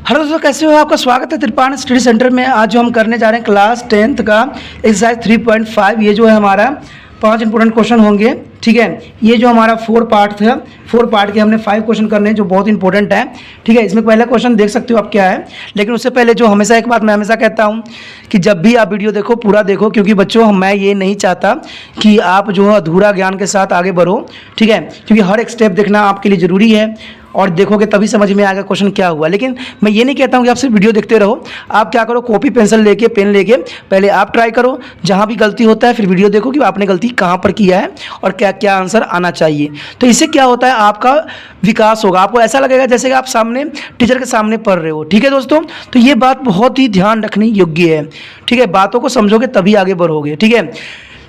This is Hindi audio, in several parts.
हेलो दोस्तों, कैसे हो? आपका स्वागत है त्रिपाण स्टडी सेंटर में। आज जो हम करने जा रहे हैं क्लास 10th का एक्सरसाइज 3.5। ये जो है हमारा 5 इंपॉर्टेंट क्वेश्चन होंगे। ठीक है, ये जो हमारा 4 पार्ट था, 4 पार्ट के हमने 5 क्वेश्चन करने हैं जो बहुत इंपॉर्टेंट है। ठीक है, इसमें पहला क्वेश्चन देख सकते हो आप क्या है। लेकिन उससे पहले जो हमेशा एक बात मैं हमेशा कहता हूँ कि जब भी आप वीडियो देखो पूरा देखो, क्योंकि बच्चों मैं ये नहीं चाहता कि आप जो है अधूरा ज्ञान के साथ आगे बढ़ो। ठीक है, क्योंकि हर एक स्टेप देखना आपके लिए ज़रूरी है और देखोगे तभी समझ में आएगा क्वेश्चन क्या हुआ। लेकिन मैं ये नहीं कहता हूँ कि आप सिर्फ वीडियो देखते रहो। आप क्या करो, कॉपी पेंसिल लेके पेन लेके पहले आप ट्राई करो, जहाँ भी गलती होता है फिर वीडियो देखो कि आपने गलती कहाँ पर किया है और क्या क्या आंसर आना चाहिए। तो इससे क्या होता है, आपका विकास होगा। आपको ऐसा लगेगा जैसे कि आप सामने टीचर के सामने पढ़ रहे हो। ठीक है दोस्तों, तो ये बात बहुत ही ध्यान रखने योग्य है। ठीक है, बातों को समझोगे तभी आगे बढ़ोगे। ठीक है,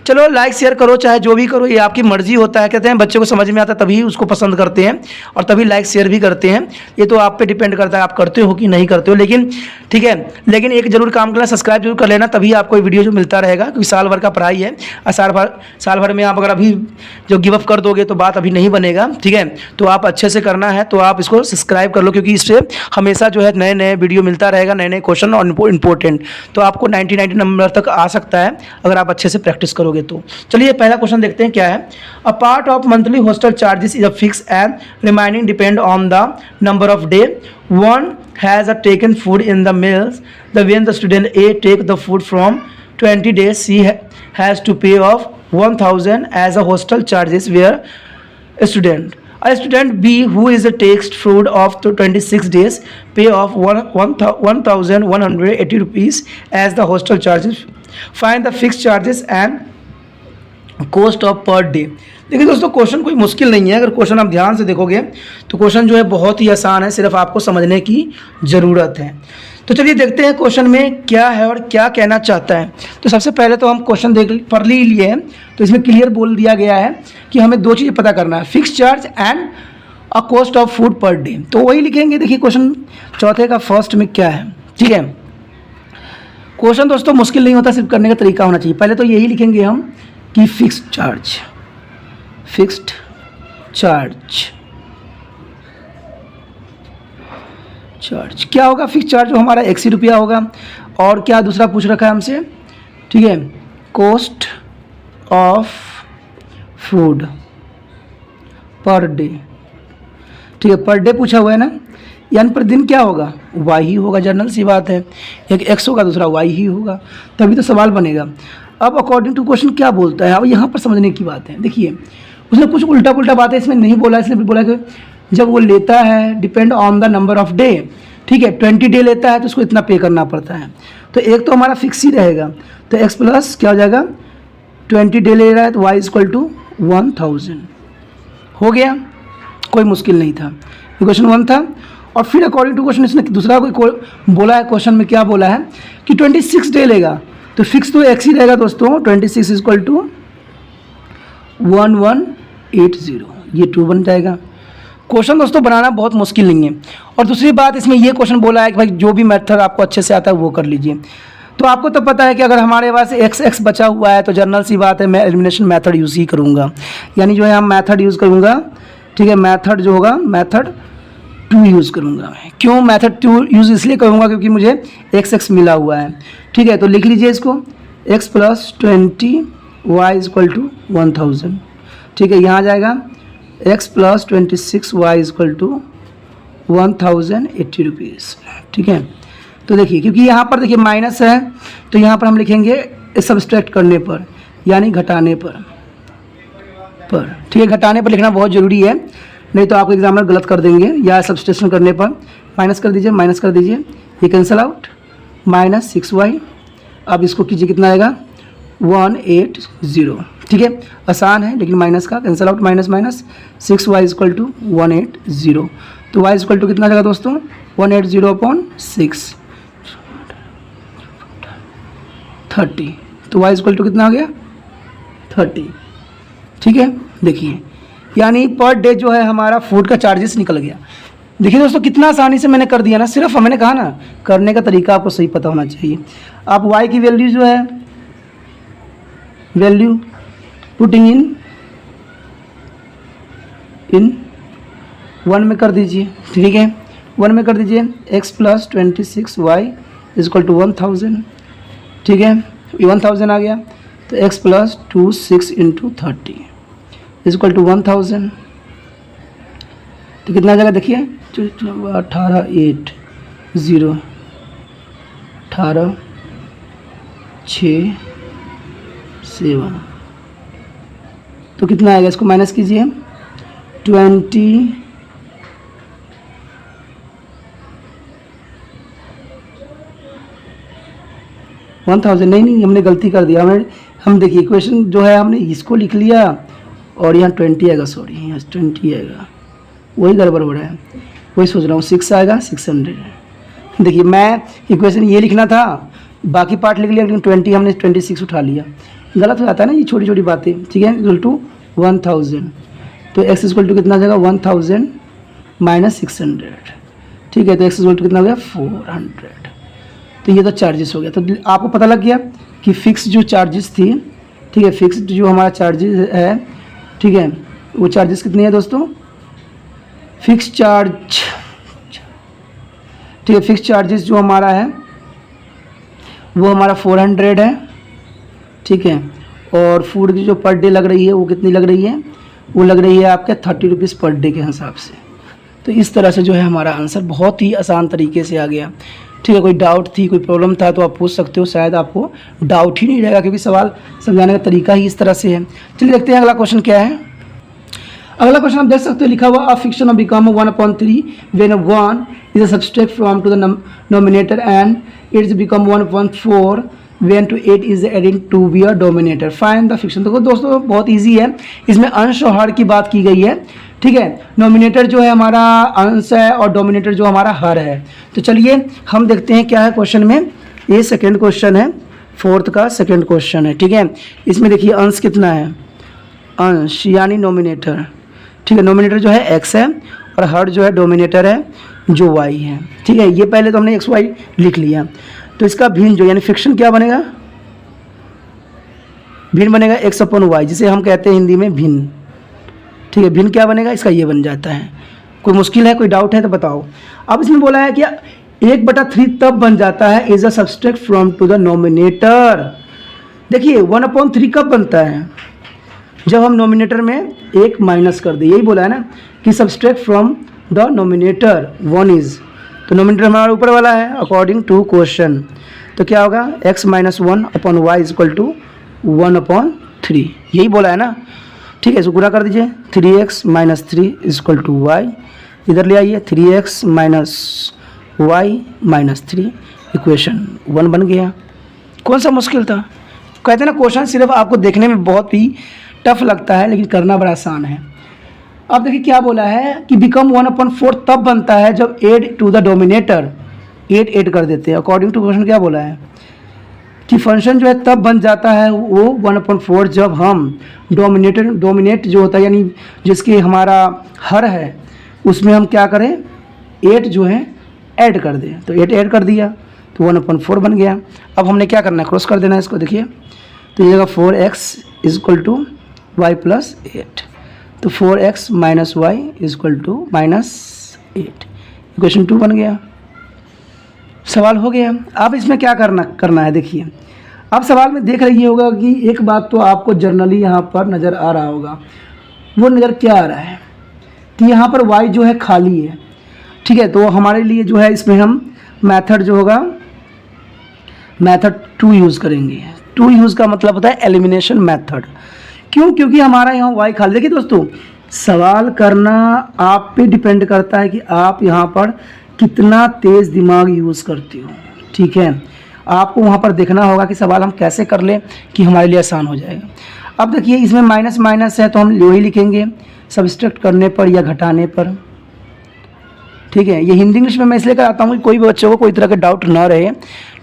चलो लाइक शेयर करो, चाहे जो भी करो, ये आपकी मर्जी होता है। कहते हैं बच्चे को समझ में आता है तभी उसको पसंद करते हैं और तभी लाइक शेयर भी करते हैं। ये तो आप पे डिपेंड करता है आप करते हो कि नहीं करते हो। लेकिन ठीक है, लेकिन एक जरूर काम करना, सब्सक्राइब जरूर कर लेना, तभी आपको वीडियो जो मिलता रहेगा। क्योंकि साल भर का पढ़ाई है और साल भर में आप अगर अभी जो गिव अप कर दोगे तो बात अभी नहीं बनेगा। ठीक है, तो आप अच्छे से करना है तो आप इसको सब्सक्राइब कर लो, क्योंकि इससे हमेशा जो है नए नए वीडियो मिलता रहेगा, नए नए क्वेश्चन और इंपॉर्टेंट। तो आपको 90 नंबर तक आ सकता है अगर आप अच्छे से प्रैक्टिस करोगे तो। चलिए पहला क्वेश्चन देखते हैं क्या है। A part of monthly hostel charges is a fix and remaining depend on the number of day one has a taken food in the meals the when the student A take the food from 20 days she has to pay off 1000 as a hostel charges where a student B who is a takes food of 26 days pay off 1180 rupees as the hostel charges. Find the fixed charges and cost of per day. देखिए दोस्तों, क्वेश्चन कोई मुश्किल नहीं है। अगर क्वेश्चन आप ध्यान से देखोगे तो क्वेश्चन जो है बहुत ही आसान है, सिर्फ आपको समझने की ज़रूरत है। तो चलिए देखते हैं क्वेश्चन में क्या है और क्या कहना चाहता है। तो सबसे पहले तो हम क्वेश्चन पढ़ लिए हैं, तो इसमें क्लियर बोल दिया गया है कि हमें 2 चीज़ें पता करना है, fix charge and a cost of food per day. तो वही लिखेंगे। देखिए क्वेश्चन चौथे का फर्स्ट में क्या है। ठीक है, क्वेश्चन दोस्तों मुश्किल नहीं होता, सिर्फ करने का तरीका होना चाहिए। पहले तो यही लिखेंगे हम कि फिक्स्ड चार्ज क्या होगा। फिक्स चार्ज जो हमारा 80 रुपया होगा। और क्या दूसरा पूछ रखा है हमसे, ठीक है, cost of food per day. ठीक है, पर डे पूछा हुआ है ना, यानी पर दिन क्या होगा, वाई ही होगा। जनरल सी बात है, एक एक्स होगा दूसरा वाई ही होगा, तभी तो सवाल बनेगा। अब अकॉर्डिंग टू क्वेश्चन क्या बोलता है, अब यहाँ पर समझने की बात है। देखिए उसने कुछ उल्टा पुल्टा बातें इसमें नहीं बोला, इसलिए बोला कि जब वो लेता है depend on the number of day. ठीक है, 20 डे लेता है तो उसको इतना पे करना पड़ता है। तो एक तो हमारा फिक्स ही रहेगा, तो एक्स प्लस क्या हो जाएगा, 20 डे ले रहा है तो वाई इक्वल टू 1000 हो गया। कोई मुश्किल नहीं था, ये क्वेश्चन 1 था। और फिर अकॉर्डिंग टू क्वेश्चन इसने दूसरा कोई बोला है, क्वेश्चन में क्या बोला है कि 26 डे लेगा, तो फिक्स तो एक्स ही रहेगा दोस्तों। 26 इक्वल टू 1180, ये 2 बन जाएगा। क्वेश्चन दोस्तों बनाना बहुत मुश्किल नहीं है। और दूसरी बात इसमें ये क्वेश्चन बोला है कि भाई जो भी मेथड आपको अच्छे से आता है वो कर लीजिए। तो आपको तो पता है कि अगर हमारे पास एक्स बचा हुआ है तो जनरल सी बात है मैं एलिमिनेशन मेथड यूज़ ही करूँगा, यानी जो है हम मेथड यूज़ करूँगा। ठीक है, मेथड जो होगा मेथड 2 यूज़ करूँगा। क्यों मेथड 2 यूज़ इसलिए करूँगा क्योंकि मुझे एक्स मिला हुआ है। ठीक है, तो लिख लीजिए इसको, x plus 20 y equal to 1000। ठीक है, यहाँ आ जाएगा x plus 26 y equal to 1080 rupees. ठीक है, तो देखिए क्योंकि यहाँ पर देखिए माइनस है तो यहाँ पर हम लिखेंगे सब्सट्रैक्ट करने पर, यानी घटाने पर। ठीक है, घटाने पर लिखना बहुत ज़रूरी है, नहीं तो आपको एग्जामिनर गलत कर देंगे। या सब्सट्रैक्शन करने पर माइनस कर दीजिए, ये कैंसिल आउट, -6y। अब इसको कीजिए, कितना आएगा 180। ठीक है, आसान है लेकिन माइनस का cancel out, minus 6y equal to 180। तो y इक्वल टू कितना आ जाएगा दोस्तों, 180/6 30। तो y इक्वल टू कितना आ गया 30। ठीक है, देखिए यानी पर डे जो है हमारा फूड का चार्जेस निकल गया। देखिए दोस्तों कितना आसानी से मैंने कर दिया ना, सिर्फ मैंने कहा ना करने का तरीका आपको सही पता होना चाहिए। आप y की वैल्यू जो है वैल्यू पुटिंग इन 1 में कर दीजिए। ठीक है, 1 में कर दीजिए x plus 26y is equal to 1000, ठीक है, 1000 आ गया। तो x plus 26 into 30 is equal to 1000। तो कितना आ जाएगा देखिए, 18 8 0 18 6 7, तो कितना आएगा, इसको माइनस कीजिए 20 1000 नहीं हमने गलती कर दिया। हम देखिए इक्वेशन जो है हमने इसको लिख लिया और यहाँ 20 आएगा, सॉरी यहाँ 20 आएगा, वही गड़बड़ हो रहा है, वही सोच रहा हूँ 6 आएगा 600। देखिए मैं इक्वेशन ये लिखना था, बाकी पार्ट लिख लिया, लेकिन 20 हमने 26 उठा लिया, गलत हो जाता है ना ये छोटी छोटी बातें, ठीक है। इक्वल टू 1000, तो x इक्वल टू कितना आ जाएगा 1000 माइनस 600, ठीक है। तो x इक्वल टू कितना हो गया 400। तो ये तो चार्जेस हो गया। तो आपको पता लग गया कि फिक्स जो चार्जेस थी, ठीक है, फिक्स जो हमारा चार्जेस है, ठीक है, वो चार्जेस कितने हैं दोस्तों, फिक्स चार्ज, ठीक है, फिक्स चार्जेस जो हमारा है वो हमारा 400 है, ठीक है। और फूड की जो पर डे लग रही है वो कितनी लग रही है, वो लग रही है आपके 30 रुपीज़ पर डे के हिसाब से। तो इस तरह से जो है हमारा आंसर बहुत ही आसान तरीके से आ गया, ठीक है। कोई डाउट थी, कोई प्रॉब्लम था तो आप पूछ सकते हो, शायद आपको डाउट ही नहीं रहेगा क्योंकि सवाल समझाने का तरीका ही इस तरह से है। चलिए देखते हैं अगला क्वेश्चन क्या है। अगला क्वेश्चन आप देख सकते हो, लिखा हुआ a fraction of become 1/3 when 1 is a subtract from to the numerator and it's become 1/4 when two 8 is adding to be a denominator, find the fraction. तो दोस्तों बहुत इजी है, इसमें अंश और हर की बात की गई है, ठीक है। नोमिनेटर जो है हमारा अंश है और डोमिनेटर जो हमारा हर है। तो चलिए हम देखते हैं क्या है क्वेश्चन में। ये सेकेंड क्वेश्चन है, फोर्थ का सेकेंड क्वेश्चन है, ठीक है। इसमें देखिए अंश कितना है, अंश यानी नोमिनेटर, ठीक है, नोमिनेटर जो है x है और हर जो है डोमिनेटर है जो y है, ठीक है। ये पहले तो हमने xy लिख लिया। तो इसका भिन्न जो यानी फिक्शन क्या बनेगा, भिन्न बनेगा x/y, जिसे हम कहते हैं हिंदी में भिन्न, ठीक है। भिन्न क्या बनेगा, इसका ये बन जाता है। कोई मुश्किल है, कोई डाउट है तो बताओ। अब इसमें बोला है कि 1/3 तब बन जाता है is a subtract from to the numerator. देखिए 1/3 कब बनता है, जब हम नोमिनेटर में 1 माइनस कर दे, यही बोला है ना कि subtract from the nominator 1 is, तो नोमिनेटर हमारा ऊपर वाला है अकॉर्डिंग टू क्वेश्चन। तो क्या होगा x - 1/y is equal to 1/3, यही बोला है ना, ठीक है। इसको गुणा कर दीजिए, 3x - 3 is equal to y, इधर ले आइए 3x - y - 3, इक्वेशन 1 बन गया। कौन सा मुश्किल था, कहते हैं ना क्वेश्चन सिर्फ आपको देखने में बहुत ही टफ लगता है लेकिन करना बड़ा आसान है। अब देखिए क्या बोला है कि बिकम 1/4 तब बनता है जब add to the denominator, 8 add कर देते हैं। अकॉर्डिंग टू क्वेश्चन क्या बोला है कि फंक्शन जो है तब बन जाता है वो 1/4 जब हम डोमिनेट जो होता है यानी जिसके हमारा हर है उसमें हम क्या करें, 8 जो है ऐड कर दें। तो 8 ऐड कर दिया तो 1/4 बन गया। अब हमने क्या करना है, क्रॉस कर देना है इसको। देखिए तो ये जगह 4x is equal to y plus 8, तो 4x minus y is equal to -8, equation 2 बन गया। सवाल हो गया। अब इसमें क्या करना है, देखिए अब सवाल में देख रही होगा कि एक बात तो आपको जर्नली यहाँ पर नज़र आ रहा होगा, वो नज़र क्या आ रहा है कि यहाँ पर y जो है खाली है, ठीक है। तो हमारे लिए जो है इसमें हम मेथड जो होगा मेथड 2 यूज़ करेंगे। 2 यूज़ का मतलब होता है एलिमिनेशन मेथड। क्यों, क्योंकि हमारा यहाँ y खाली। देखिए दोस्तों सवाल करना आप पे डिपेंड करता है कि आप यहाँ पर कितना तेज़ दिमाग यूज़ करते हो, ठीक है। आपको वहाँ पर देखना होगा कि सवाल हम कैसे कर लें कि हमारे लिए आसान हो जाएगा। अब देखिए इसमें माइनस माइनस है तो हम वही लिखेंगे सब्सट्रैक्ट करने पर या घटाने पर, ठीक है। ये हिंदी इंग्लिश में मैं इसलिए कराता हूँ कि कोई भी बच्चों को कोई तरह का डाउट ना रहे,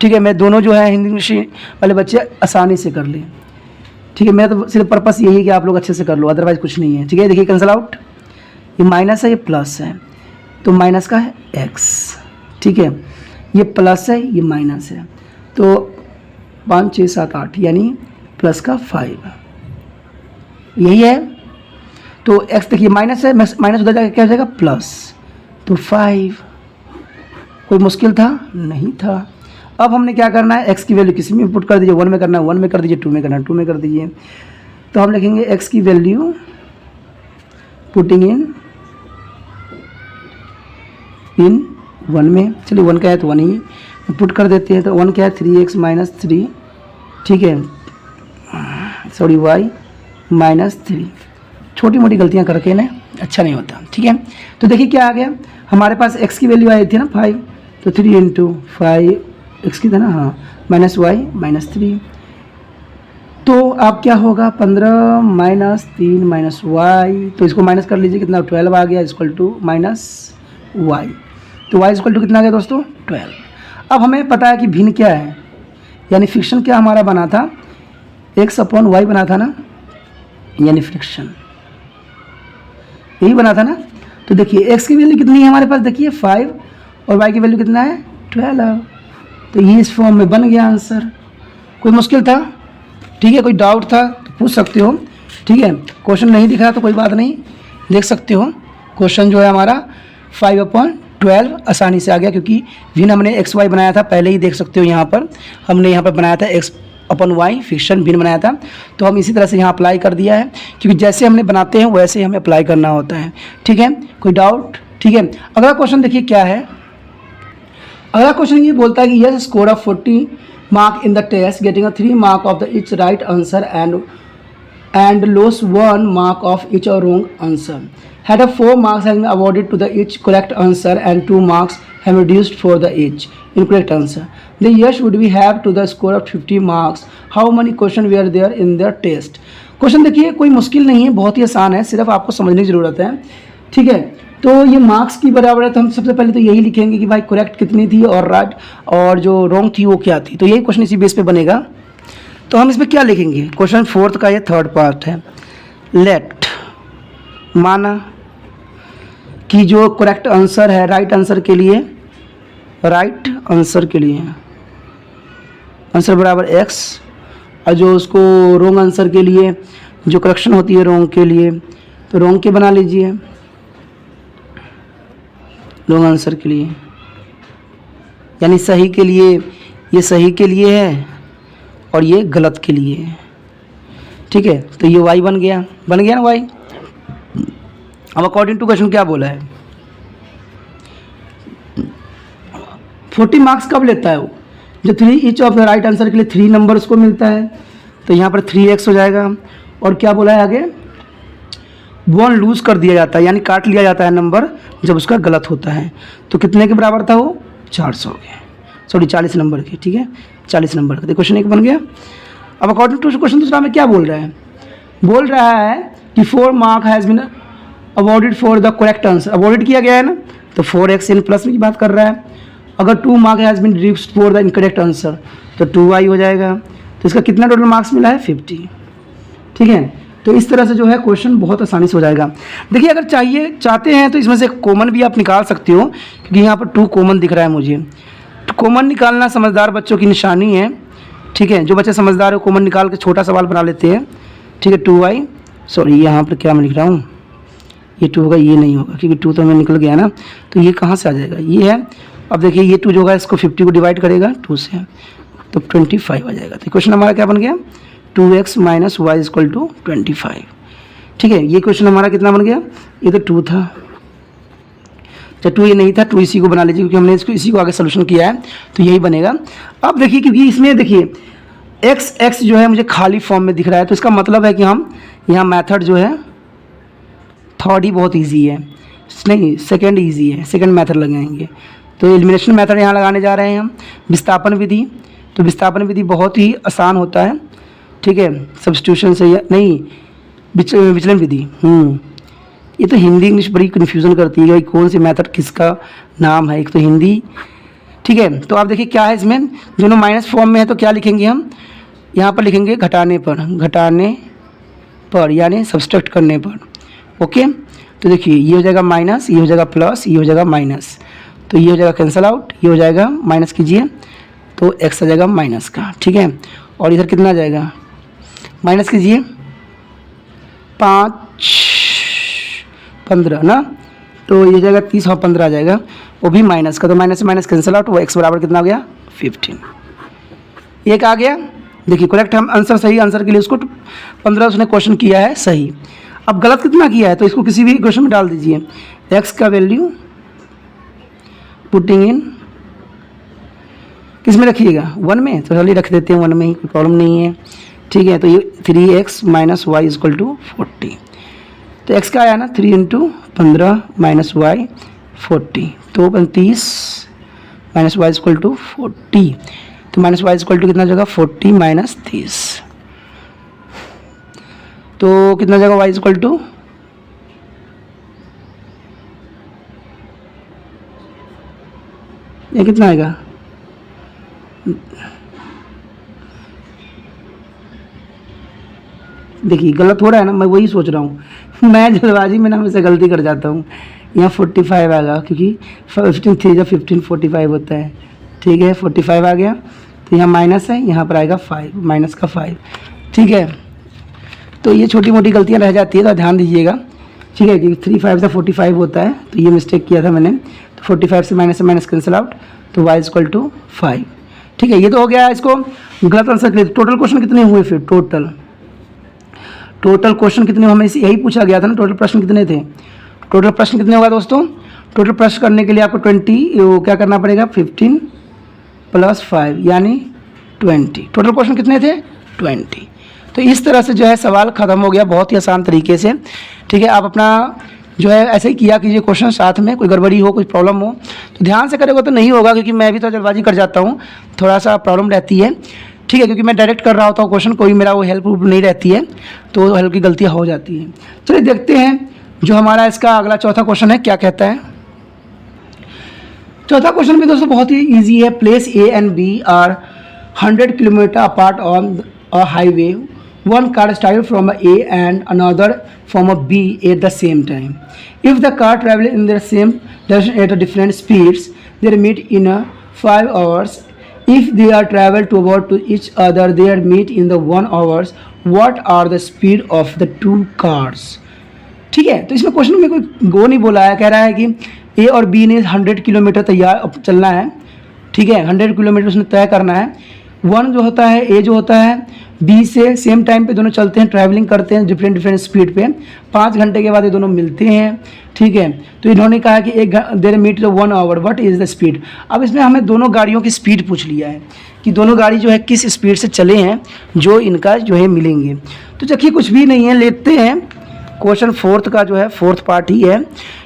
ठीक है। मैं दोनों जो है हिंदी इंग्लिश वाले बच्चे आसानी से कर लें, ठीक है। मेरा तो सिर्फ पर्पस यही है कि आप लोग अच्छे से कर लो, अदरवाइज कुछ नहीं है, ठीक है। देखिए कैंसल आउट, ये माइनस है ये प्लस है, तो माइनस का है x, ठीक है। ये प्लस है ये माइनस है, तो 5 6 7 8 यानी प्लस का 5, यही है। तो x देखिए माइनस है, माइनस उधर जाकर क्या हो जाएगा प्लस, तो 5 कोई मुश्किल था? नहीं था। अब हमने क्या करना है, x की वैल्यू किसी में पुट कर दीजिए, 1 में करना है 1 में कर दीजिए, 2 में करना है 2 में कर दीजिए। तो हम लिखेंगे x की वैल्यू पुटिंग इन 1 में, चलिए 1 क्या है तो 1 ही पुट कर देते हैं। तो 1 क्या है 3x माइनस 3, ठीक है, सॉरी y माइनस 3। छोटी मोटी गलतियां करके ना अच्छा नहीं होता, ठीक है। तो देखिए क्या आ गया हमारे पास, x की वैल्यू आई थी ना 5, तो 3 इंटू 5 x की था ना, हाँ, माइनस y माइनस 3। तो अब क्या होगा 15 माइनस 3 माइनस y, तो इसको माइनस कर लीजिए, कितना 12 आ गया इक्वल टू माइनस y। तो y इक्वल टू कितना आ गया दोस्तों 12। अब हमें पता है कि भिन्न क्या है, यानी फ्रिक्शन क्या हमारा बना था, x अपॉन y बना था ना, यानी फ्रिक्शन यही बना था ना। तो देखिए x की वैल्यू कितनी है हमारे पास, देखिए 5 और y की वैल्यू कितना है 12। तो ये इस फॉर्म में बन गया आंसर। कोई मुश्किल था? ठीक है, कोई डाउट था तो पूछ सकते हो, ठीक है। क्वेश्चन नहीं दिखा तो कोई बात नहीं, देख सकते हो। क्वेश्चन जो है हमारा 5/12 आसानी से आ गया, क्योंकि भिन्न हमने एक्स वाई बनाया था, पहले ही देख सकते हो यहाँ पर हमने यहाँ पर बनाया था x अपन वाई फिक्शन भिन्न बनाया था। तो हम इसी तरह से यहाँ अप्लाई कर दिया है, क्योंकि जैसे हमने बनाते हैं वैसे ही हमें अप्लाई करना होता है, ठीक है। कोई डाउट? ठीक है। अगला क्वेश्चन देखिए क्या है। अगला क्वेश्चन ये बोलता है कि yes score of 40 mark in the test getting 3 mark of the each right answer and lost 1 mark of each wrong answer. Had a 4 marks have been awarded to the each correct answer and 2 marks have reduced for the each incorrect answer. The yes would we have to the score of 50 marks. How many questions were there in their test? Question देखिए कोई मुश्किल नहीं है, बहुत ही आसान है, सिर्फ आपको समझने की ज़रूरत है, ठीक है। तो ये मार्क्स की बराबर है, तो हम सबसे पहले तो यही लिखेंगे कि भाई करेक्ट कितनी थी और राइट और जो रॉन्ग थी वो क्या थी। तो यही क्वेश्चन इसी बेस पे बनेगा। तो हम इसमें क्या लिखेंगे, क्वेश्चन 4 का ये 3rd पार्ट है। लेट माना कि जो करेक्ट आंसर है राइट आंसर के लिए आंसर बराबर x, और जो उसको रॉन्ग आंसर के लिए जो करेक्शन होती है रॉन्ग के लिए, तो रॉन्ग के बना लीजिए, रॉन्ग आंसर के लिए, यानी सही के लिए ये सही के लिए है और ये गलत के लिए है, ठीक है। तो ये y बन गया ना y। अब अकॉर्डिंग टू क्वेश्चन क्या बोला है, 40 मार्क्स कब लेता है वो, जो 3 each of the right answer के लिए 3 नंबर उसको मिलता है। तो यहाँ पर 3x हो जाएगा, और क्या बोला है आगे, 1 लूज कर दिया जाता है, यानी काट लिया जाता है नंबर जब उसका गलत होता है। तो कितने के बराबर था वो 400 के, सॉरी 40 नंबर के, ठीक है 40 नंबर का। तो क्वेश्चन 1 बन गया। अब अकॉर्डिंग टू क्वेश्चन दूसरा में क्या बोल रहा है, बोल रहा है कि 4 mark has been awarded for the correct answer, awarded किया गया है ना, तो 4x इन प्लस में की बात कर रहा है। अगर 2 mark has been reduced for the incorrect answer, तो 2y हो जाएगा। तो इसका कितना टोटल मार्क्स मिला है 50, ठीक है। तो इस तरह से जो है क्वेश्चन बहुत आसानी से हो जाएगा। देखिए अगर चाहते हैं तो इसमें से कॉमन भी आप निकाल सकते हो, क्योंकि यहाँ पर 2 कॉमन दिख रहा है मुझे। तो कॉमन निकालना समझदार बच्चों की निशानी है, ठीक है। जो बच्चे समझदार है कॉमन निकाल के छोटा सवाल बना लेते हैं, ठीक है। 2y, सॉरी यहाँ पर क्या मैं लिख रहा हूँ, ये 2 होगा, ये नहीं होगा क्योंकि 2 तो हमें निकल गया ना, तो ये कहाँ से आ जाएगा, ये है। अब देखिए ये 2 जो होगा इसको 50 को डिवाइड करेगा 2 से, तो 25 आ जाएगा। तो क्वेश्चन हमारा क्या बन गया, 2x minus Y equal to 25, ठीक है। ये क्वेश्चन हमारा कितना बन गया, ये तो 2 था, जब 2 ये नहीं था 2 इसी को बना लीजिए, क्योंकि हमने इसको इसी को आगे सोल्यूशन किया है, तो यही बनेगा। अब देखिए क्योंकि इसमें देखिए x जो है मुझे खाली फॉर्म में दिख रहा है, तो इसका मतलब है कि हम यहाँ मेथड जो है 3rd ही बहुत ईजी है, नहीं 2nd ईजी है, 2nd मेथड लगाएंगे। तो एलिमिनेशन मेथड यहाँ लगाने जा रहे हैं हम, विस्थापन विधि। तो विस्थापन विधि बहुत ही आसान होता है, ठीक है। सब्स्टिट्यूशन से नहीं, विचलन विधि, ये तो हिंदी इंग्लिश बड़ी कन्फ्यूज़न करती है, कौन सी मेथड किसका नाम है, एक तो हिंदी, ठीक है। तो आप देखिए क्या है इसमें, दोनों माइनस फॉर्म में है, तो क्या लिखेंगे हम, यहाँ पर लिखेंगे घटाने पर यानी सब्सट्रैक्ट करने पर, ओके। तो देखिए ये हो जाएगा माइनस, ये हो जाएगा प्लस, ये हो जाएगा माइनस, तो ये हो जाएगा कैंसिल आउट, ये हो जाएगा माइनस कीजिए, तो x आ जाएगा माइनस का, ठीक है। और इधर कितना आ जाएगा, माइनस कीजिए 5 15 ना, तो ये जाएगा 30 और 15 आ जाएगा, वो भी माइनस का, तो माइनस से माइनस कैंसिल आउट, वो x बराबर कितना हो गया 15। एक आ गया, देखिए करेक्ट हम आंसर, सही आंसर के लिए उसको 15 उसने क्वेश्चन किया है सही। अब गलत कितना किया है तो इसको किसी भी क्वेश्चन में डाल दीजिए। x का वैल्यू पुटिंग इन किस में रखिएगा 1 में, तो चलिए रख देते हैं 1 में ही, कोई प्रॉब्लम नहीं है। ठीक है, तो ये 3x minus Y equal to 40, तो x का आया ना 3 × 15 माइनस वाई 40, तो 35 माइनस वाई इक्वल टू 40, तो माइनस वाई इक्वल टू कितना जगह 40 माइनस 30, तो कितना जगह वाई इक्वल टू ये कितना आएगा, देखिए गलत हो रहा है ना, मैं वही सोच रहा हूँ मैं जल्दबाजी में ना हमेशा गलती कर जाता हूँ। यहाँ 45 आएगा क्योंकि 15 3 या 15 45 होता है। ठीक है 45 आ गया, तो यहाँ माइनस है, यहाँ पर आएगा 5 माइनस का 5। ठीक है, तो ये छोटी मोटी गलतियाँ रह जाती है, तो ध्यान दीजिएगा। ठीक है कि 3 5 से 45 होता है, तो ये मिस्टेक किया था मैंने, तो 45 से माइनस कैंसिल आउट, तो y इक्वल टू 5। ठीक है, ये तो हो गया इसको गलत आंसर के लिए। टोटल क्वेश्चन कितने हुए फिर, टोटल क्वेश्चन कितने, हमें यही पूछा गया था ना, टोटल प्रश्न कितने थे। टोटल प्रश्न कितने होगा दोस्तों, टोटल प्रश्न करने के लिए आपको 20 क्या करना पड़ेगा 15 + 5 यानी 20। टोटल क्वेश्चन कितने थे 20। तो इस तरह से जो है सवाल ख़त्म हो गया बहुत ही आसान तरीके से। ठीक है, आप अपना जो है ऐसे ही किया कीजिए क्वेश्चन, साथ में कोई गड़बड़ी हो कोई प्रॉब्लम हो तो ध्यान से करेगा तो नहीं होगा, क्योंकि मैं भी तो जल्दबाजी कर जाता हूँ, थोड़ा सा प्रॉब्लम रहती है। ठीक है, क्योंकि मैं डायरेक्ट कर रहा होता हूँ क्वेश्चन, कोई मेरा वो हेल्प नहीं रहती है, तो हल्की गलतियाँ हो जाती हैं। चलिए देखते हैं जो हमारा इसका अगला चौथा क्वेश्चन है क्या कहता है। चौथा क्वेश्चन भी दोस्तों बहुत ही ईजी है। Place A and B are 100 kilometre apart on a highway, one car started from a A and another from a B at the same time. If the car travel in the same direction at a different speeds, they meet in 5 hours. If they are travel toward to each other, they meet in the 1 hours. What are the speed of the two cars? ठीक है, तो इसमें क्वेश्चन में कोई गो नहीं बोला है, कह रहा है कि ए और बी ने 100 किलोमीटर तैयार चलना है। ठीक है, 100 किलोमीटर उसने तय करना है। वन जो होता है ए जो होता है बी से सेम टाइम पे दोनों चलते हैं, ट्रैवलिंग करते हैं डिफरेंट स्पीड पे। 5 घंटे के बाद ये दोनों मिलते हैं। ठीक है, तो इन्होंने कहा कि एक देर meet 1 hour, what is the speed. अब इसमें हमें दोनों गाड़ियों की स्पीड पूछ लिया है कि दोनों गाड़ी जो है किस स्पीड से चले हैं जो इनका जो है मिलेंगे। तो देखिए कुछ भी नहीं है, लेते हैं क्वेश्चन 4th का जो है 4th पार्ट ही है।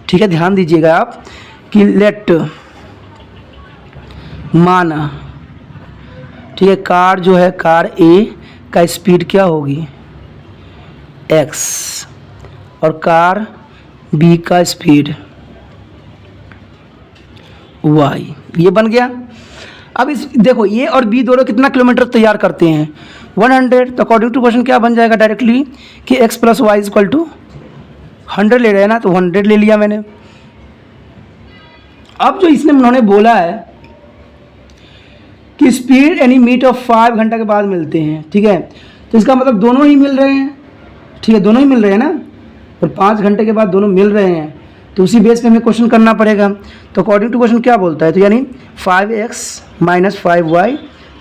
ठीक है, ध्यान दीजिएगा आप कि लेट माना, ठीक है, कार जो है कार ए का स्पीड क्या होगी x और कार b का स्पीड y, ये बन गया। अब इस देखो ए और बी दोनों कितना किलोमीटर तैयार करते हैं 100, तो अकॉर्डिंग टू क्वेश्चन क्या बन जाएगा डायरेक्टली कि x + y = 100 ले रहे हैं ना, तो 100 ले लिया मैंने। अब जो इसने उन्होंने बोला है कि स्पीड यानी मीट ऑफ 5 घंटा के बाद मिलते हैं। ठीक है, तो इसका मतलब दोनों ही मिल रहे हैं। ठीक है, दोनों ही मिल रहे हैं ना, और 5 घंटे के बाद दोनों मिल रहे हैं, तो उसी बेस पे हमें क्वेश्चन करना पड़ेगा। तो अकॉर्डिंग टू क्वेश्चन क्या बोलता है, तो यानी 5x - 5y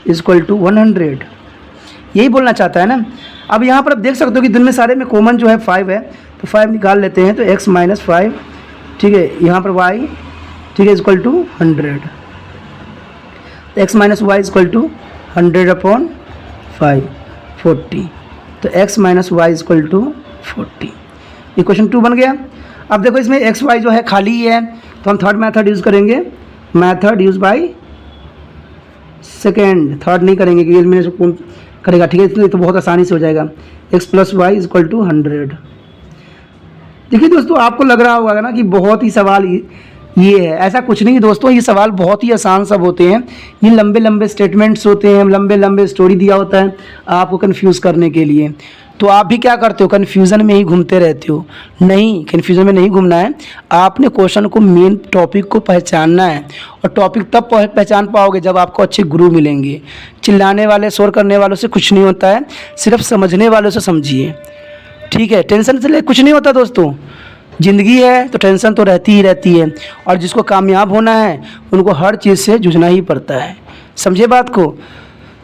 = 100, यही बोलना चाहता है ना। अब यहाँ पर आप देख सकते हो कि दिन में सारे में कॉमन जो है 5 है, तो 5 निकाल लेते हैं, तो x - 5, ठीक है, यहाँ पर y, ठीक है, = 100, x - y = 100/5 40, तो x - y = 40। ये क्वेश्चन 2 बन गया। अब देखो इसमें x y जो है खाली ही है, तो हम थर्ड मेथड यूज़ करेंगे, method use by second, third नहीं करेंगे क्योंकि इसमें जो कौन करेगा। ठीक है, इसलिए तो बहुत आसानी से हो जाएगा, x + y = 100। देखिए दोस्तों आपको लग रहा होगा ना कि बहुत ही सवाल ये है, ऐसा कुछ नहीं दोस्तों, ये सवाल बहुत ही आसान सब होते हैं। ये लंबे लंबे स्टेटमेंट्स होते हैं, लंबे लंबे स्टोरी दिया होता है आपको कंफ्यूज करने के लिए। तो आप भी क्या करते हो, कन्फ्यूज़न में ही घूमते रहते हो। नहीं, कन्फ्यूज़न में नहीं घूमना है, आपने क्वेश्चन को मेन टॉपिक को पहचानना है, और टॉपिक तब पहचान पाओगे जब आपको अच्छे गुरु मिलेंगे। चिल्लाने वाले शोर करने वालों से कुछ नहीं होता है, सिर्फ समझने वालों से समझिए। ठीक है, टेंशन से ले कुछ नहीं होता दोस्तों, ज़िंदगी है तो टेंशन तो रहती ही रहती है, और जिसको कामयाब होना है उनको हर चीज़ से जूझना ही पड़ता है। समझे बात को?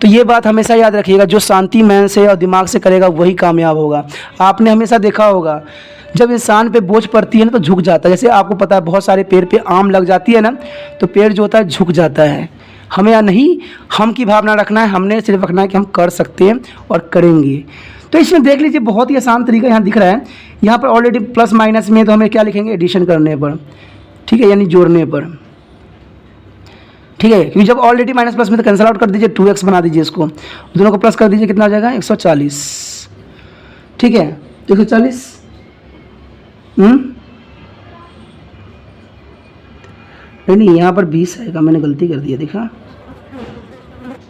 तो ये बात हमेशा याद रखिएगा, जो शांति मन से और दिमाग से करेगा वही कामयाब होगा। आपने हमेशा देखा होगा जब इंसान पे बोझ पड़ती है ना तो झुक जाता है। जैसे आपको पता है बहुत सारे पेड़ पे आम लग जाती है ना तो पेड़ जो होता है झुक जाता है। हमें या नहीं हम की भावना रखना है, हमने सिर्फ रखना है कि हम कर सकते हैं और करेंगे। तो इसमें देख लीजिए बहुत ही आसान तरीका यहाँ दिख रहा है। यहाँ पर ऑलरेडी प्लस माइनस में तो हमें क्या लिखेंगे, एडिशन करने पर, ठीक है, यानी जोड़ने पर, ठीक है, क्योंकि जब ऑलरेडी माइनस प्लस में तो कैंसिल आउट कर दीजिए, 2x बना दीजिए, इसको दोनों को प्लस कर दीजिए, कितना हो जाएगा 140, ठीक है 140। नहीं यहाँ पर 20 आएगा, मैंने गलती कर दिया, देखा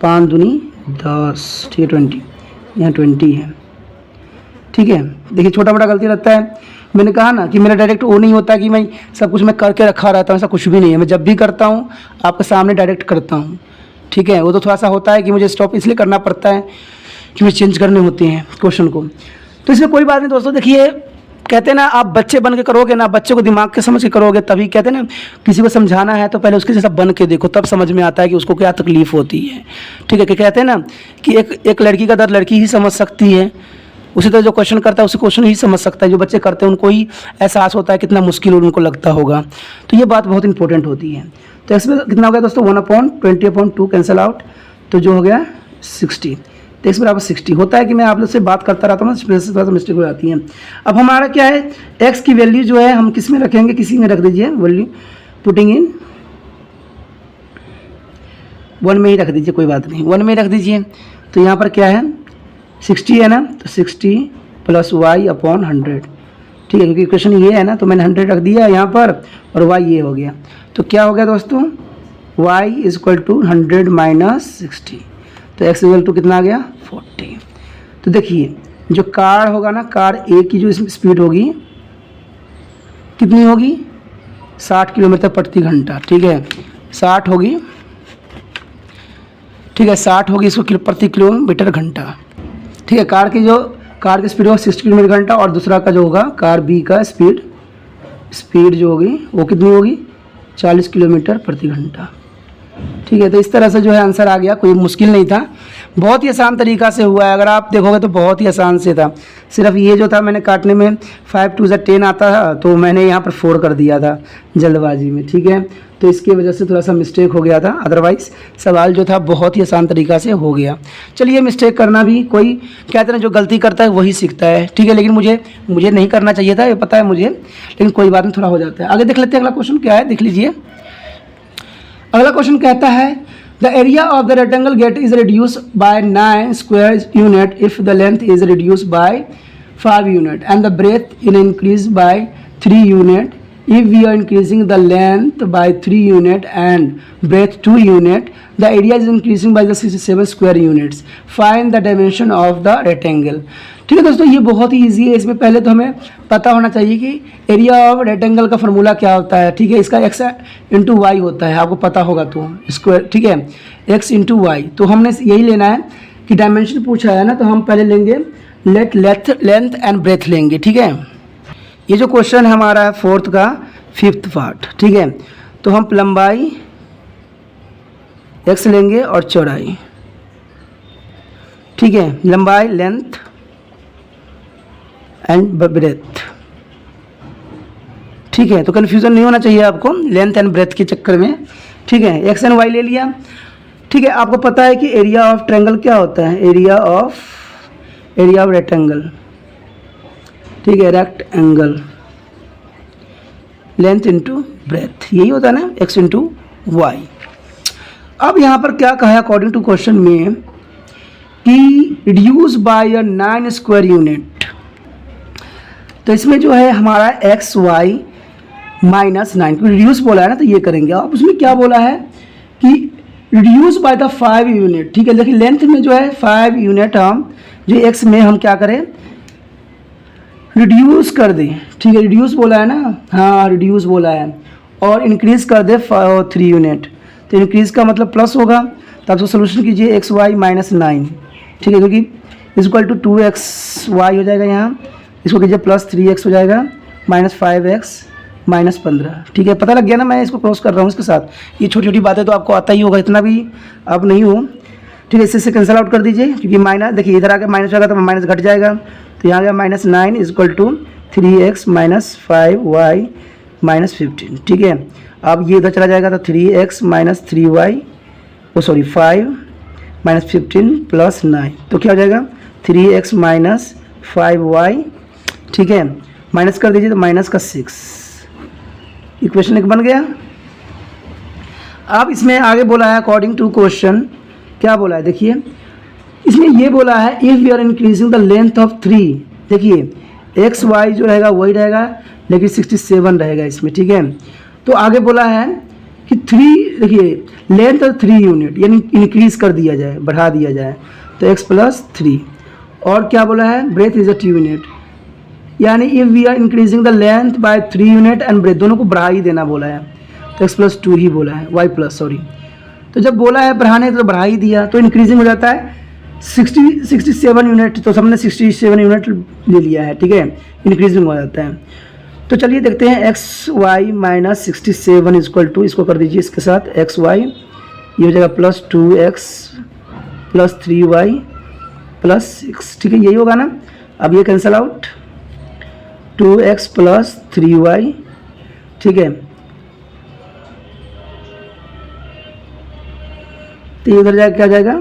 5 दूनी 10, ठीक है 20, यहाँ 20 है, ठीक है। देखिए छोटा मोटा गलती रहता है, मैंने कहा ना कि मेरा डायरेक्ट वो नहीं होता कि मैं सब कुछ मैं करके रखा रहता हूँ, ऐसा कुछ भी नहीं है। मैं जब भी करता हूँ आपके सामने डायरेक्ट करता हूँ, ठीक है। वो तो थोड़ा सा होता है कि मुझे स्टॉप इसलिए करना पड़ता है कि मुझे चेंज करने होते हैं क्वेश्चन को, तो इसमें कोई बात नहीं दोस्तों। देखिए कहते हैं ना आप बच्चे बन के करोगे ना, बच्चे को दिमाग के समझ के करोगे, तभी कहते हैं ना किसी को समझाना है तो पहले उसके जैसा बन के देखो, तब समझ में आता है कि उसको क्या तकलीफ़ होती है, ठीक है। कि कहते हैं ना कि एक लड़की का दर्द लड़की ही समझ सकती है, उसी तरह जो क्वेश्चन करता है उसी क्वेश्चन ही समझ सकता है। जो बच्चे करते हैं उनको ही एहसास होता है कितना मुश्किल उनको लगता होगा। तो ये बात बहुत इंपॉर्टेंट होती है। तो इसमें कितना हो गया दोस्तों, 1/20/2 कैंसिल आउट, तो जो हो गया 60। तो इस बराबर 60 होता है कि मैं आप लोग से बात करता रहता हूँ ना, थोड़ा सा मिस्टेक हो जाती है। अब हमारा क्या है, एक्स की वैल्यू जो है हम किस में रखेंगे, किसी में रख दीजिए, वैल्यू पुटिंग इन 1 में ही रख दीजिए, कोई बात नहीं 1 में ही रख दीजिए। तो यहाँ पर क्या है 60 है ना, तो 60 + y/100, ठीक है, क्योंकि इक्वेशन ये है ना तो मैंने 100 रख दिया यहाँ पर और y ये हो गया। तो क्या हो गया दोस्तों, y = 100 - 60, तो x = कितना आ गया 40। तो देखिए जो कार होगा ना, कार ए की जो स्पीड होगी कितनी होगी 60 किलोमीटर प्रति घंटा, ठीक है 60 होगी, ठीक है 60 होगी इसको प्रति किलोमीटर घंटा, ठीक है। कार की स्पीड होगा 60 किलोमीटर घंटा, और दूसरा का जो होगा कार बी का स्पीड जो होगी वो कितनी होगी 40 किलोमीटर प्रति घंटा, ठीक है। तो इस तरह से जो है आंसर आ गया, कोई मुश्किल नहीं था, बहुत ही आसान तरीका से हुआ है। अगर आप देखोगे तो बहुत ही आसान से था, सिर्फ ये जो था मैंने काटने में 5 2 10 आता था तो मैंने यहाँ पर 4 कर दिया था जल्दबाजी में, ठीक है। तो इसकी वजह से थोड़ा सा मिस्टेक हो गया था, अदरवाइज़ सवाल जो था बहुत ही आसान तरीका से हो गया। चलिए मिस्टेक करना भी, कोई कहते हैं जो गलती करता है वही सीखता है, ठीक है। लेकिन मुझे नहीं करना चाहिए था, ये पता है मुझे, लेकिन कोई बात नहीं, थोड़ा हो जाता है। आगे देख लेते हैं अगला क्वेश्चन क्या है, देख लीजिए। अगला क्वेश्चन कहता है the area of the rectangle get is reduce by 9 square unit if the length is reduce by 5 unit and the breadth in increase by 3 unit. If we are increasing the length by 3 unit and breadth 2 unit, the area is increasing by the 67 square units. Find the dimension of the rectangle. ठीक है दोस्तों, ये बहुत ही इजी है। इसमें पहले तो हमें पता होना चाहिए कि एरिया ऑफ रेक्टेंगल का फॉर्मूला क्या होता है, ठीक है। इसका x × y होता है, आपको पता होगा तो स्क्वायर, ठीक है, x × y। तो हमने यही लेना है कि डायमेंशन पूछा है ना, तो हम पहले लेंगे लेंथ एंड ब्रेथ लेंगे, ठीक है। ये जो क्वेश्चन हमारा है 4th का 5th पार्ट, ठीक है। तो हम लंबाई x लेंगे और चौड़ाई, ठीक है, लंबाई लेंथ एंड ब्रेथ, ठीक है। तो कन्फ्यूज़न नहीं होना चाहिए आपको लेंथ एंड ब्रेथ के चक्कर में, ठीक है। x एंड y ले लिया, ठीक है। आपको पता है कि एरिया ऑफ ट्रायंगल क्या होता है, एरिया ऑफ रेक्टेंगल, ठीक है, रेक्टेंगल लेंथ इंटू ब्रेथ, यही होता है ना x × y। अब यहाँ पर क्या कहा है अकॉर्डिंग टू क्वेश्चन में कि रिड्यूस बाय 9 स्क्वायर यूनिट। तो इसमें जो है हमारा x y -9 को रिड्यूस बोला है ना, तो ये करेंगे। अब उसमें क्या बोला है कि रिड्यूस बाय द 5 यूनिट, ठीक है। देखिए लेंथ में जो है 5 यूनिट हम जो x में हम क्या करें रिड्यूस कर दें, ठीक है। रिड्यूस बोला है ना, हाँ रिड्यूस बोला है, और इंक्रीज़ कर दे 3 यूनिट। तो इंक्रीज़ का मतलब प्लस होगा, तो आप उसको सोल्यूशन कीजिए x y -9, ठीक है, क्योंकि = 2xy हो जाएगा यहाँ, इसको कीजिए +3x हो जाएगा -5x -15। ठीक है, पता लग गया ना, मैं इसको क्रॉस कर रहा हूँ इसके साथ। ये छोटी छोटी बातें तो आपको आता ही होगा, इतना भी अब नहीं हो। ठीक है, इससे कैंसिल आउट कर दीजिए, क्योंकि माइनस देखिए इधर आके माइनस होगा तो माइनस घट जाएगा, तो यहाँ गया -9 = 3x - 5y - 15। ठीक है, अब ये इधर चला जाएगा तो 3x - 3y 5 - 15 + 9, तो क्या हो जाएगा 3x - 5y। ठीक है, माइनस कर दीजिए तो माइनस का 6। इक्वेशन एक बन गया। अब इसमें आगे बोला है अकॉर्डिंग टू क्वेश्चन, क्या बोला है देखिए, इसमें ये बोला है if we are increasing the length of 3, देखिए एक्स वाई जो रहेगा वही रहेगा, लेकिन 67 रहेगा इसमें। ठीक है, तो आगे बोला है कि 3, देखिए लेंथ ऑफ 3 यूनिट, यानी इंक्रीज कर दिया जाए, बढ़ा दिया जाए, तो x + 3। और क्या बोला है ब्रेथ इज अ 2 यूनिट, यानी if we are increasing the length by 3 unit and breadth, दोनों को बढ़ा ही देना बोला है, तो x + 2 ही बोला है, y + सॉरी। तो जब बोला है बढ़ाने तो बढ़ा ही दिया, तो इंक्रीजिंग हो जाता है 67 यूनिट, तो सबने 67 यूनिट ले लिया है। ठीक है, इंक्रीजिंग हो जाता है। तो चलिए देखते हैं xy - 67 = इसको कर दीजिए इसके साथ xy, ये हो जाएगा +2x + 3y + 6। ठीक है, यही होगा ना। अब ये कैंसिल आउट, 2x + 3y। ठीक है, तो ये उधर जाएगा, क्या जाएगा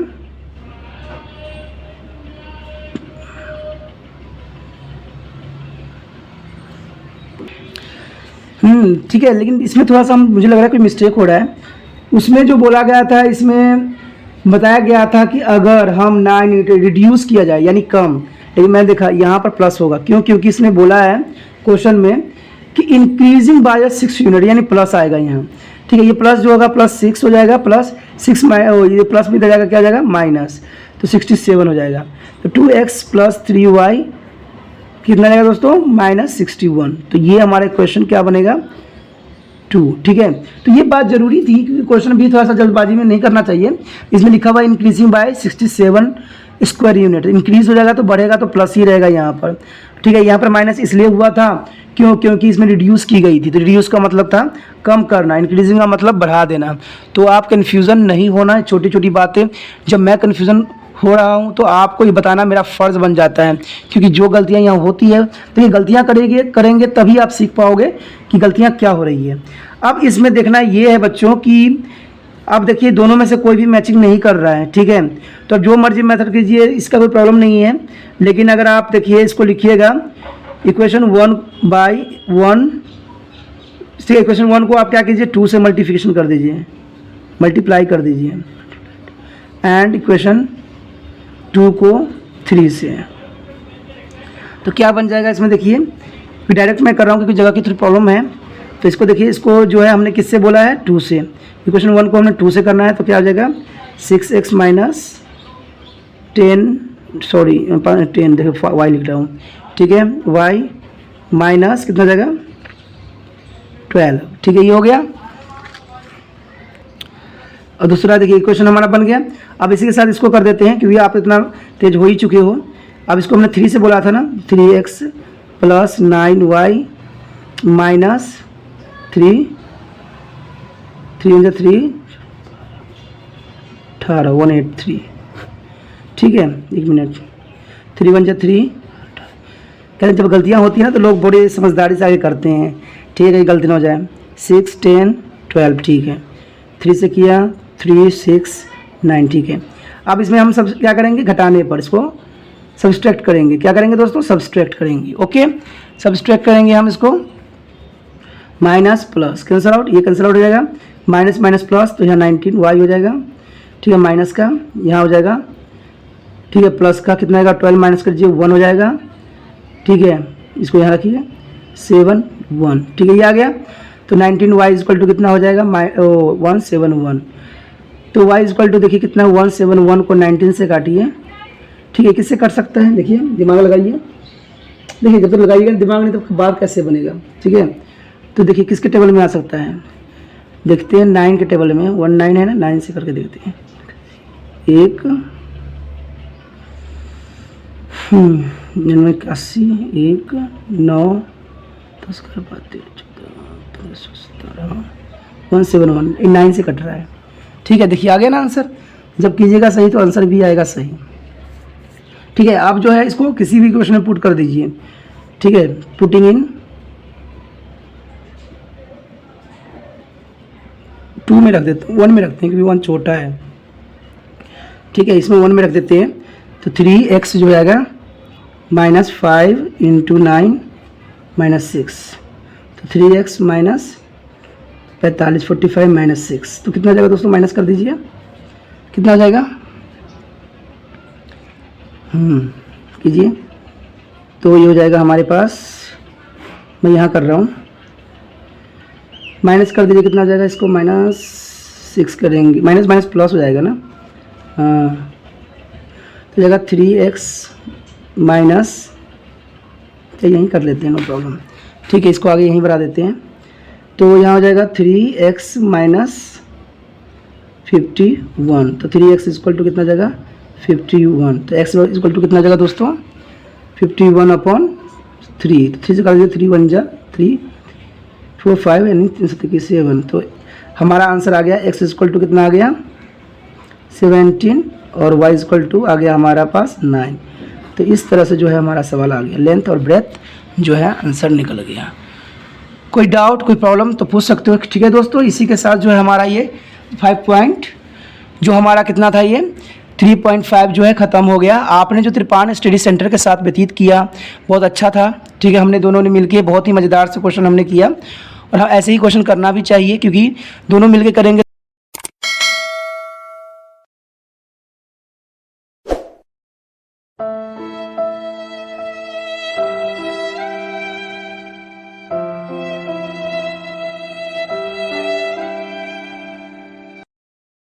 ठीक है, लेकिन इसमें थोड़ा सा मुझे लग रहा है कोई मिस्टेक हो रहा है। उसमें जो बोला गया था, इसमें बताया गया था कि अगर हम 9 यूनिट रिड्यूस किया जाए यानी कम, लेकिन मैंने देखा यहाँ पर प्लस होगा, क्यों, क्योंकि इसमें बोला है क्वेश्चन में कि इंक्रीजिंग बाय 6 यूनिट, यानी प्लस आएगा यहाँ। ठीक है, ये प्लस जो होगा +6 हो जाएगा, +6 ये प्लस भी दे जाएगा, क्या जाएगा माइनस, तो 67 हो जाएगा। तो 2x + 3y कितना जाएगा दोस्तों -61। तो ये हमारा क्वेश्चन क्या बनेगा 2। ठीक है, तो ये बात जरूरी थी, क्योंकि क्वेश्चन भी थोड़ा सा जल्दबाजी में नहीं करना चाहिए। इसमें लिखा हुआ increasing by 67 square unit, increase हो जाएगा तो बढ़ेगा तो प्लस ही रहेगा यहाँ पर। ठीक है, यहाँ पर माइनस इसलिए हुआ था क्योंकि इसमें रिड्यूस की गई थी, तो रिड्यूस का मतलब था कम करना, इंक्रीजिंग का मतलब बढ़ा देना। तो आप कन्फ्यूज़न नहीं होना, छोटी छोटी बातें जब मैं कन्फ्यूज़न हो रहा हूँ तो आपको ये बताना मेरा फ़र्ज़ बन जाता है, क्योंकि जो गलतियाँ यहाँ होती है, तो ये गलतियाँ करेंगे तभी आप सीख पाओगे कि गलतियाँ क्या हो रही है। अब इसमें देखना ये है बच्चों कि अब देखिए दोनों में से कोई भी मैचिंग नहीं कर रहा है। ठीक है, तो जो मर्जी मेथड कीजिए, इसका कोई प्रॉब्लम नहीं है। लेकिन अगर आप देखिए इसको लिखिएगा इक्वेशन 1/1, ठीक है, इक्वेशन 1 को आप क्या कीजिए 2 से मल्टीप्लिकेशन कर दीजिए, मल्टीप्लाई कर दीजिए, एंड इक्वेशन 2 को 3 से, तो क्या बन जाएगा इसमें देखिए, डायरेक्ट मैं कर रहा हूँ क्योंकि जगह की थोड़ी प्रॉब्लम है। तो इसको देखिए, इसको जो है हमने किससे बोला है 2 से, इक्वेशन 1 को हमने 2 से करना है, तो क्या आ जाएगा 6x - 10 देखो y लिख रहा हूँ। ठीक है, y माइनस कितना जाएगा 12। ठीक है, ये हो गया। और दूसरा देखिए इक्वेशन हमारा बन गया। अब इसी के साथ इसको कर देते हैं, क्योंकि आप इतना तेज हो ही चुके हो। अब इसको हमने 3 से बोला था ना, 3x + 9y - 3 × 3 18 183। ठीक है, एक मिनट, 3 × 3 कहते जब गलतियाँ होती हैं ना तो लोग बड़े समझदारी से आगे करते हैं। ठीक है, गलती ना हो जाए। 6 10 12। ठीक है, 3 से किया 3 6 9। ठीक है, अब इसमें हम सब क्या करेंगे, घटाने पर इसको सब्सट्रैक्ट करेंगे। क्या करेंगे दोस्तों, सब्सट्रैक्ट करेंगे। ओके, सब्सट्रैक्ट करेंगे हम इसको, माइनस प्लस कैंसिल आउट, ये कैंसिल आउट हो जाएगा, माइनस माइनस प्लस, तो यहाँ 19y हो जाएगा। ठीक है, माइनस का यहाँ हो जाएगा। ठीक है, प्लस का कितना आएगा 12 माइनस कर दीजिए 1 हो जाएगा। ठीक है, इसको यहाँ रखिए 7 1। ठीक है, ये आ गया। तो 19y = कितना हो जाएगा 171। तो y = देखिए कितना 171 को 19 से काटिए। ठीक है, किससे कट सकता है, देखिए दिमाग लगाइए। देखिए जब तक लगाइएगा दिमाग नहीं तो बात कैसे बनेगा। ठीक है, तो देखिए किसके टेबल में आ सकता है, देखते हैं 9 के टेबल में, 1 9 है ना, 9 से करके देखते हैं। 1 89 1 9 10 कर पाते 171 इन 9 से कट रहा है। ठीक है, देखिए आ गया ना आंसर। जब कीजिएगा सही तो आंसर भी आएगा सही। ठीक है, आप जो है इसको किसी भी क्वेश्चन में पुट कर दीजिए। ठीक है, पुटिंग इन 2 में रख देते हैं, 1 में रखते हैं क्योंकि 1 छोटा है। ठीक है, इसमें 1 में रख देते हैं तो 3x जो आएगा -5 × 9 -6, तो 3x - 45 45 -6, तो कितना जाएगा दोस्तों? माइनस कर दीजिए, कितना हो जाएगा? कीजिए, तो ये हो जाएगा हमारे पास, मैं यहाँ कर रहा हूँ, माइनस कर दीजिए, कितना हो जाएगा? इसको -6 करेंगे, माइनस प्लस हो जाएगा ना। हाँ, तो जाएगा 3x माइनस, तो यहीं कर लेते हैं, नो प्रॉब्लम। ठीक है, इसको आगे यहीं बढ़ा देते हैं, तो यहाँ हो जाएगा 3x - 51, तो 3x = कितना जाएगा? 51, तो x = कितना जाएगा दोस्तों? 51/3, तो 3 से कर दीजिए, 3 × 1 = 3 4 5 यानी 3 7, तो हमारा आंसर आ गया x = कितना आ गया? 17 और y = आ गया हमारा पास 9। तो इस तरह से जो है हमारा सवाल आ गया, लेंथ और ब्रेथ जो है आंसर निकल गया। कोई डाउट, कोई प्रॉब्लम तो पूछ सकते हो। ठीक है दोस्तों, इसी के साथ जो है हमारा ये 5 पॉइंट जो हमारा कितना था, ये 3.5 जो है ख़त्म हो गया। आपने जो त्रिपान स्टडी सेंटर के साथ व्यतीत किया बहुत अच्छा था। ठीक है, हमने दोनों ने मिलके बहुत ही मज़ेदार से क्वेश्चन हमने किया, और ऐसे ही क्वेश्चन करना भी चाहिए क्योंकि दोनों मिलके करेंगे